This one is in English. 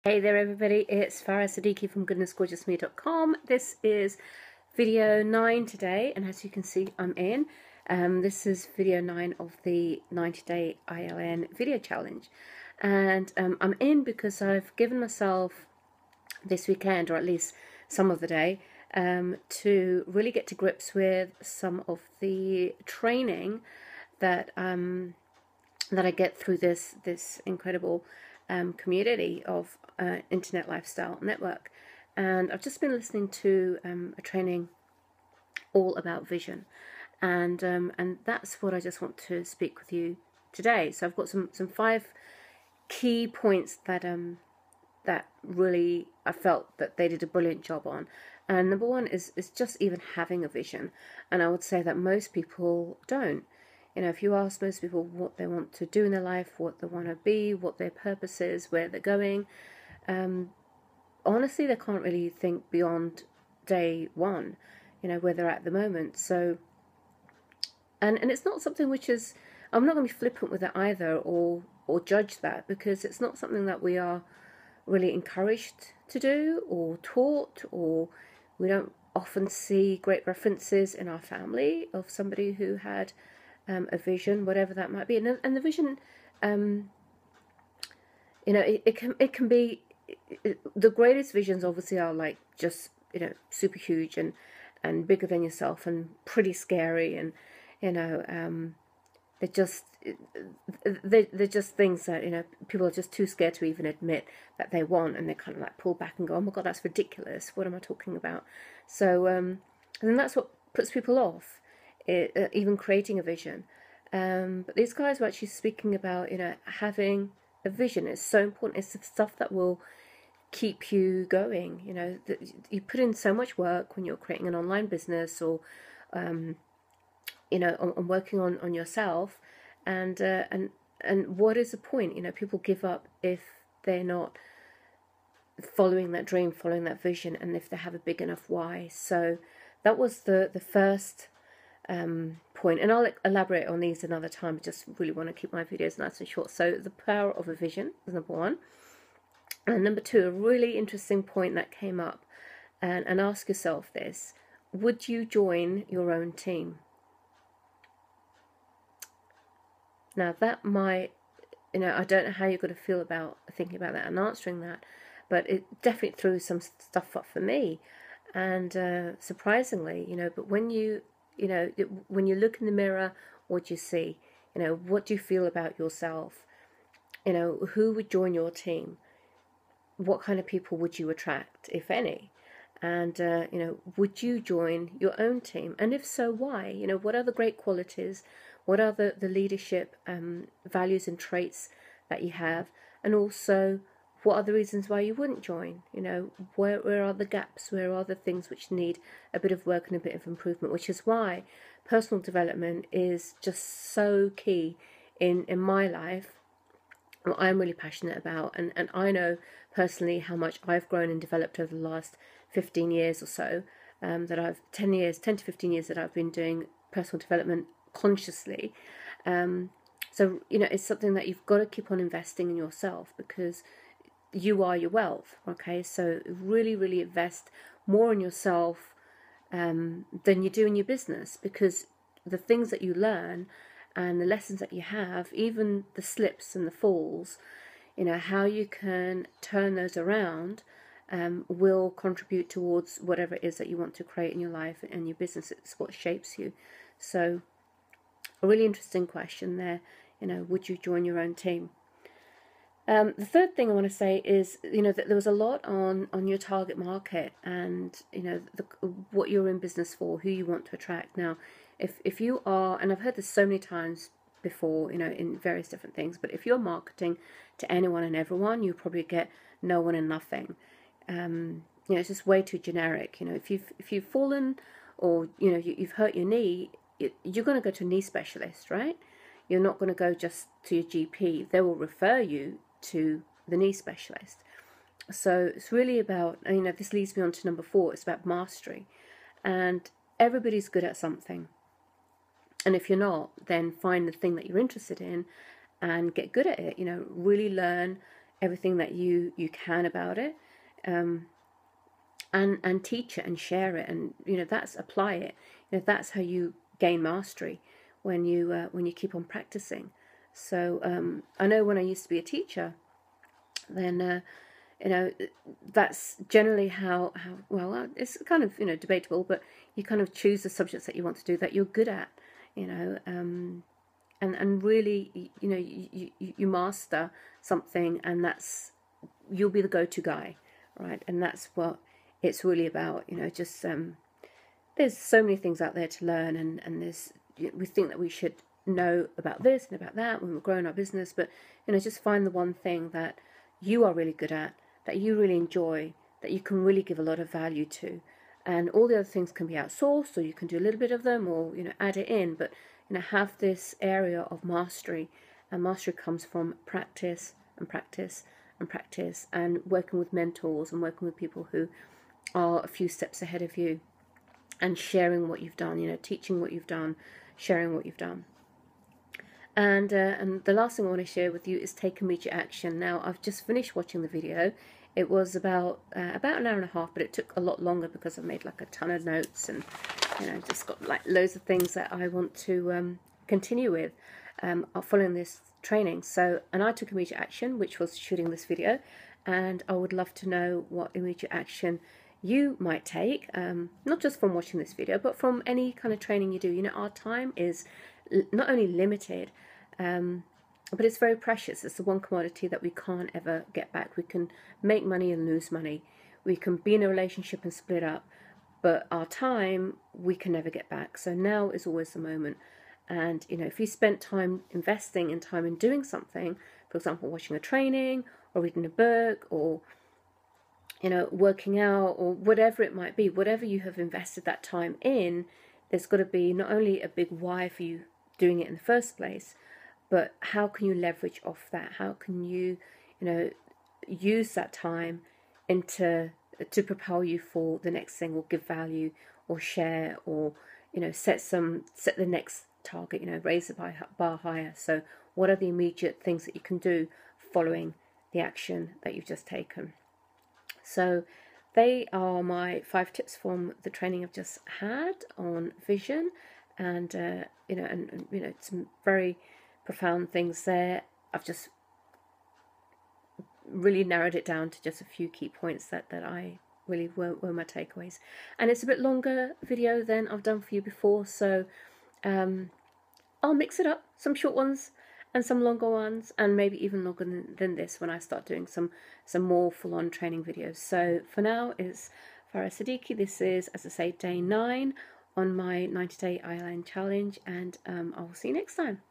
Hey there everybody, it's Farah from goodnessgorgeousme.com. This is video 9 today, and as you can see I'm in. This is video 9 of the 90-day ILN video challenge, and I'm in because I've given myself this weekend, or at least some of the day, to really get to grips with some of the training that I get through this incredible community of Internet Lifestyle Network. And I've just been listening to a training all about vision, and that's what I just want to speak with you today. So I've got some 5 key points that that really I felt that they did a brilliant job on. And number 1 is just even having a vision, and I would say that most people don't. You know, if you ask most people what they want to do in their life, what they want to be, what their purpose is, where they're going, honestly, they can't really think beyond day 1, you know, where they're at the moment. So, and it's not something which is, I'm not going to be flippant with it either, or judge that, because it's not something that we are really encouraged to do or taught, or we don't often see great references in our family of somebody who had a vision, whatever that might be. And the vision, you know, it can be, the greatest visions obviously are like just, you know, super huge and bigger than yourself and pretty scary, and you know, they're just things that, you know, people are just too scared to even admit that they want, and they kind of like pull back and go, oh my god, that's ridiculous, what am I talking about? So and then that's what puts people off even creating a vision. But these guys were actually speaking about, you know, having a vision is so important. It's the stuff that will keep you going. You know, you put in so much work when you're creating an online business, or you know, on working on yourself, and what is the point? You know, people give up if they're not following that dream, following that vision, and if they have a big enough why. So that was the first point, and I'll elaborate on these another time. I just really want to keep my videos nice and short. So the power of a vision is number 1, and number 2, a really interesting point that came up, and ask yourself this: would you join your own team? Now that might, you know, I don't know how you're going to feel about thinking about that and answering that, but it definitely threw some stuff up for me. And surprisingly, you know, but when you know, when you look in the mirror, what do you see? You know, what do you feel about yourself? You know, who would join your team? What kind of people would you attract, if any? And, you know, would you join your own team? And if so, why? You know, what are the great qualities? What are the leadership values and traits that you have? And also, what are the reasons why you wouldn't join? You know, where are the gaps? Where are the things which need a bit of work and a bit of improvement? Which is why personal development is just so key in my life, what I'm really passionate about. And I know personally how much I've grown and developed over the last 15 years or so, that I've 10 to 15 years that I've been doing personal development consciously. So, you know, it's something that you've got to keep on investing in yourself, because you are your wealth. Okay, so really invest more in yourself than you do in your business, because the things that you learn and the lessons that you have, even the slips and the falls, you know, how you can turn those around will contribute towards whatever it is that you want to create in your life and your business. It's what shapes you. So a really interesting question there, you know, would you join your own team? The third thing I want to say is, you know, that there was a lot on your target market, and, you know, what you're in business for, who you want to attract. Now, if you are, and I've heard this so many times before, you know, in various different things, but if you're marketing to anyone and everyone, you probably get no one and nothing. You know, it's just way too generic. You know, if you've fallen, or, you know, you've hurt your knee, you're going to go to a knee specialist, right? You're not going to go just to your GP. They will refer you to the knee specialist. So it's really about, you know, this leads me on to number 4. It's about mastery, and everybody's good at something. And if you're not, then find the thing that you're interested in and get good at it. You know, really learn everything that you can about it, and teach it and share it, and that's apply it. That's how you gain mastery, when you keep on practicing. So I know when I used to be a teacher, then that's generally how well, it's kind of debatable, but you kind of choose the subjects that you want to do, that you're good at, and really you master something, and you'll be the go-to guy, right? And that's what it's really about. Just there's so many things out there to learn, and we think that we should know about this and about that when we're growing our business, but just find the one thing that you are really good at, that you really enjoy, that you can really give a lot of value to. And all the other things can be outsourced, or you can do a little bit of them, or add it in, but have this area of mastery. And mastery comes from practice and practice and practice, and working with mentors and working with people who are a few steps ahead of you, and sharing what you've done, teaching what you've done, sharing what you've done. And the last thing I want to share with you is take immediate action. Now, I've just finished watching the video. It was about an hour and a half, but it took a lot longer because I made like a ton of notes, and just got like loads of things that I want to continue with following this training. So, and I took immediate action, which was shooting this video, and I would love to know what immediate action you might take, not just from watching this video, but from any kind of training you do. Our time is not only limited, but it's very precious. It's the one commodity that we can't ever get back. We can make money and lose money. We can be in a relationship and split up, but our time we can never get back. So now is always the moment. And if you spent time investing in time in doing something, for example, watching a training or reading a book, or working out, or whatever it might be, whatever you have invested that time in, there's got to be not only a big why for you doing it in the first place, but how can you leverage off that? How can you, use that time to propel you for the next thing, or give value, or share, or set the next target, raise the bar higher. So what are the immediate things that you can do following the action that you've just taken? So they are my 5 tips from the training I've just had on vision, and some very profound things there. I've just really narrowed it down to just a few key points that I really were my takeaways. And it's a bit longer video than I've done for you before, so I'll mix it up, some short ones and some longer ones, and maybe even longer than this when I start doing some more full-on training videos. So for now, it's Farah Siddiqui. This is, as I say, day 9 on my 90-day Island challenge, and I will see you next time.